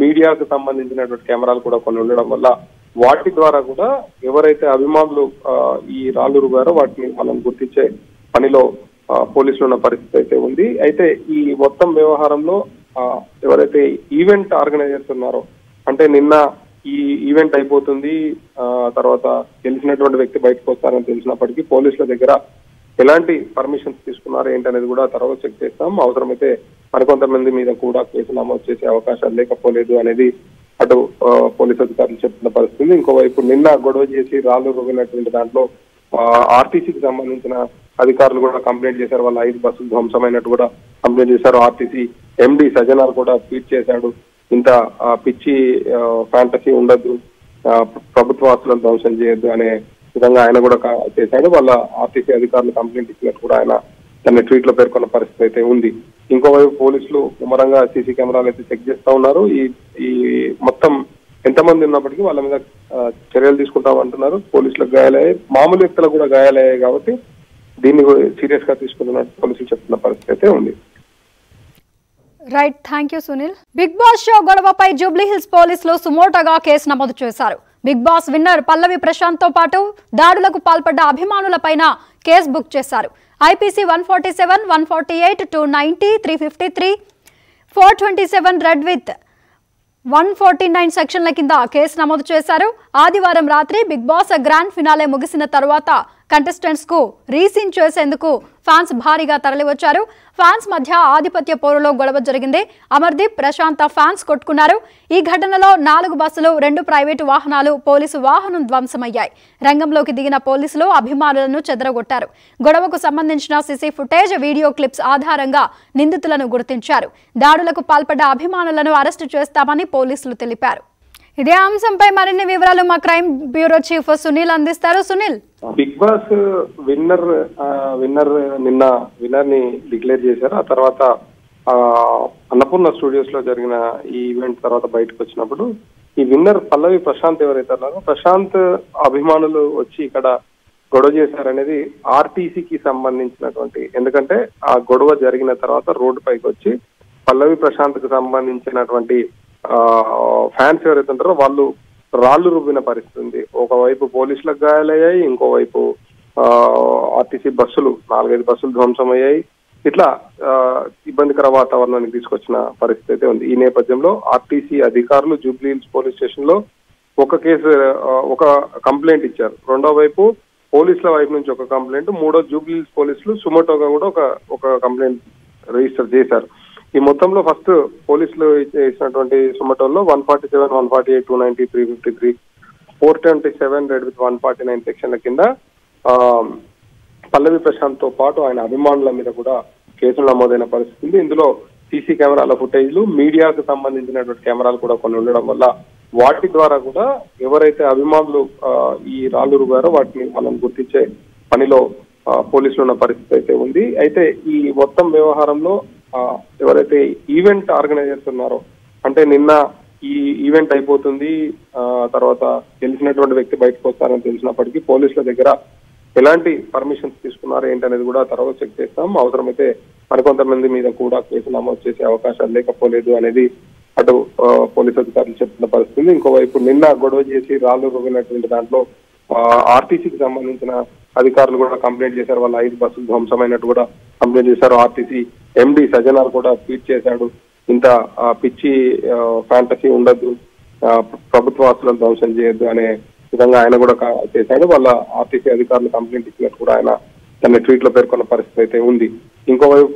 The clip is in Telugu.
మీడియాకు సంబంధించినటువంటి కెమెరాలు కూడా కొన్ని ఉండడం వల్ల వాటి ద్వారా కూడా ఎవరైతే అభిమానులు ఈ రాళ్ళు రుగారో వాటిని మనం గుర్తించే పనిలో పోలీసులు ఉన్న పరిస్థితి అయితే ఉంది. అయితే ఈ మొత్తం వ్యవహారంలో ఎవరైతే ఈవెంట్ ఆర్గనైజర్స్ ఉన్నారో, అంటే నిన్న ఈ ఈవెంట్ అయిపోతుంది, తర్వాత తెలిసినటువంటి వ్యక్తి బయటకు వస్తారని తెలిసినప్పటికీ పోలీసుల దగ్గర ఎలాంటి పర్మిషన్స్ తీసుకున్నారు ఏంటనేది కూడా తర్వాత చెక్ చేస్తాం. అవసరమైతే మరికొంతమంది మీద కూడా కేసు నమోదు చేసే అవకాశాలు లేకపోలేదు అనేది అటు పోలీసు అధికారులు చెప్తున్న పరిస్థితి. ఇంకోవైపు నిన్న గొడవ చేసి రాళ్ళు రుగినటువంటి దాంట్లో ఆర్టీసీకి సంబంధించిన అధికారులు కూడా కంప్లైంట్ చేశారు. వాళ్ళ 5 బస్సులు ధ్వంసమైనట్టు కూడా కంప్లైంట్ చేశారు. ఆర్టీసీ ఎండి సజ్జనార్ కూడా ట్వీట్ చేశాడు, ఇంత పిచ్చి ఫ్యాంటసీ ఉండద్దు, ప్రభుత్వ ఆస్తులను ధ్వంసం చేయొద్దు అనే విధంగా ఆయన కూడా చేశాడు. వాళ్ళ ఆర్టీసీ అధికారులు కంప్లైంట్ ఇచ్చినట్టు కూడా ఆయన తన ట్వీట్ లో పేర్కొన్న పరిస్థితి అయితే ఉంది. ఇంకోవైపు పోలీసులు ముమ్మరంగా సీసీ కెమెరాలు అయితే చెక్ చేస్తా ఉన్నారు. ఈ మొత్తం ఎంతమంది ఉన్నప్పటికీ వాళ్ళ మీద చర్యలు తీసుకుంటామంటున్నారు. పోలీసులకు గాయాలయ్యాయి, మామూలు వ్యక్తులకు కూడా గాయాలయ్యాయి కాబట్టి దీన్ని సీరియస్ గా తీసుకుంటున్నట్టు పోలీసులు చెప్తున్న పరిస్థితి అయితే ఉంది. Right, thank you Sunil. Bigg Boss show గొడవపై జూబ్లీహిల్స్ పోలీసులు సుమోటోగా కేసు నమోదు చేశారు. Bigg Boss winner Pallavi Prashanth తో పాటు దాడులకు పాల్పడ్డ అభిమానులపైన కేసు బుక్ చేశారు. ఐపీసీ 147, 148, 290, 353, 427 రెడ్ విత్ 149 సెక్షన్ల కింద కేసు నమోదు చేశారు. ఆదివారం రాత్రి బిగ్ బాస్ గ్రాండ్ ఫినాలే ముగిసిన తర్వాత కంటెస్టెంట్స్ కు రీసీన్ చేసేందుకు ఫ్యాన్స్ భారీగా తరలివచ్చారు. ఫ్యాన్స్ మధ్య ఆధిపత్య పోరులో గొడవ జరిగింది. అమర్దీప్, ప్రశాంత్ ఫ్యాన్స్ కొట్టుకున్నారు. ఈ ఘటనలో 4 బస్సులు, 2 ప్రైవేటు వాహనాలు, పోలీసు వాహనం ధ్వంసమయ్యాయి. రంగంలోకి దిగిన పోలీసులు అభిమానులను చెదరగొట్టారు. గొడవకు సంబంధించిన సీసీ ఫుటేజ్, వీడియో క్లిప్స్ ఆధారంగా నిందితులను గుర్తించారు. దాడులకు పాల్పడ్డ అభిమానులను అరెస్టు చేస్తామని పోలీసులు తెలిపారు. ఇదే అంశంపై మరిన్ని వివరాలు మా క్రైమ్ బ్యూరో చీఫ్ సునీల్ అందిస్తారు. సునీల్, బిగ్ బాస్ విన్నర్ నిన్న విన్నర్ ని డిక్లేర్ చేశారు. ఆ తర్వాత అన్నపూర్ణ స్టూడియోస్ లో జరిగిన ఈ ఈవెంట్ తర్వాత బయటకు వచ్చినప్పుడు ఈ విన్నర్ పల్లవి ప్రశాంత్ ఎవరైతే ఉన్నారో, ప్రశాంత్ అభిమానులు వచ్చి ఇక్కడ గొడవ చేశారనేది ఆర్టీసీకి సంబంధించినటువంటి, ఎందుకంటే ఆ గొడవ జరిగిన తర్వాత రోడ్డు పైకి వచ్చి పల్లవి ప్రశాంత్ కు సంబంధించినటువంటి ఫ్యాన్స్ ఎవరైతే ఉంటారో వాళ్ళు రాళ్లు రుబ్బిన పరిస్థితి ఉంది. ఒకవైపు పోలీసులకు గాయాలయ్యాయి, ఇంకోవైపు ఆర్టీసీ బస్సులు 4-5 బస్సులు ధ్వంసమయ్యాయి. ఇట్లా ఇబ్బందికర వాతావరణానికి తీసుకొచ్చిన పరిస్థితి అయితే ఉంది. ఈ నేపథ్యంలో ఆర్టీసీ అధికారులు జూబ్లీహిల్స్ పోలీస్ స్టేషన్ లో ఒక కంప్లైంట్ ఇచ్చారు. రెండో వైపు పోలీసుల వైపు నుంచి ఒక కంప్లైంట్, మూడో జూబ్లీహిల్స్ పోలీసులు సుమోటోగా కూడా ఒక కంప్లైంట్ రిజిస్టర్ చేశారు. ఈ మొత్తంలో ఫస్ట్ పోలీసులు ఇచ్చినటువంటి సుమటోల్లో 147, 148, 290, 353, 427 రెడ్ విత్ 149 సెక్షన్ల కింద పల్లవి ప్రశాంత్ తో పాటు ఆయన అభిమానుల మీద కూడా కేసులు నమోదైన పరిస్థితి ఉంది. ఇందులో సీసీ కెమెరాల ఫుటేజ్లు, మీడియాకు సంబంధించినటువంటి కెమెరాలు కూడా కొన్ని ఉండడం వల్ల వాటి ద్వారా కూడా ఎవరైతే అభిమానులు ఈ రాళ్ళు రుగారో వాటిని మనం గుర్తించే పనిలో పోలీసులు ఉన్న పరిస్థితి అయితే ఉంది. అయితే ఈ మొత్తం వ్యవహారంలో ఎవరైతే ఈవెంట్ ఆర్గనైజర్స్ ఉన్నారో, అంటే నిన్న ఈ ఈవెంట్ అయిపోతుంది, తర్వాత తెలిసినటువంటి వ్యక్తి బయటకు వస్తారని తెలిసినప్పటికీ పోలీసుల దగ్గర ఎలాంటి పర్మిషన్స్ తీసుకున్నారు ఏంటనేది కూడా తర్వాత చెక్ చేస్తాం. అవసరమైతే మరికొంతమంది మీద కూడా కేసు నమోదు చేసే అవకాశాలు లేకపోలేదు అనేది అటు పోలీసు అధికారులు చెప్తున్న పరిస్థితి. ఇంకోవైపు నిన్న గొడవ చేసి రాళ్ళు రుగినటువంటి దాంట్లో ఆర్టీసీకి సంబంధించిన అధికారులు కూడా కంప్లైంట్ చేశారు. వాళ్ళ 5 బస్సులు ధ్వంసమైనట్టు కూడా కంప్లైంట్ చేశారు. ఆర్టీసీ ఎండి సజ్జనార్ కూడా ట్వీట్ చేశాడు, ఇంత పిచ్చి ఫ్యాంటసీ ఉండద్దు, ప్రభుత్వ ఆస్తులను ధ్వంసం చేయొద్దు అనే విధంగా ఆయన కూడా చేశాడు. వాళ్ళ ఆర్టీసీ అధికారులు కంప్లైంట్ ఇచ్చినట్టు కూడా ఆయన తన ట్వీట్ లో పేర్కొన్న పరిస్థితి అయితే ఉంది. ఇంకోవైపు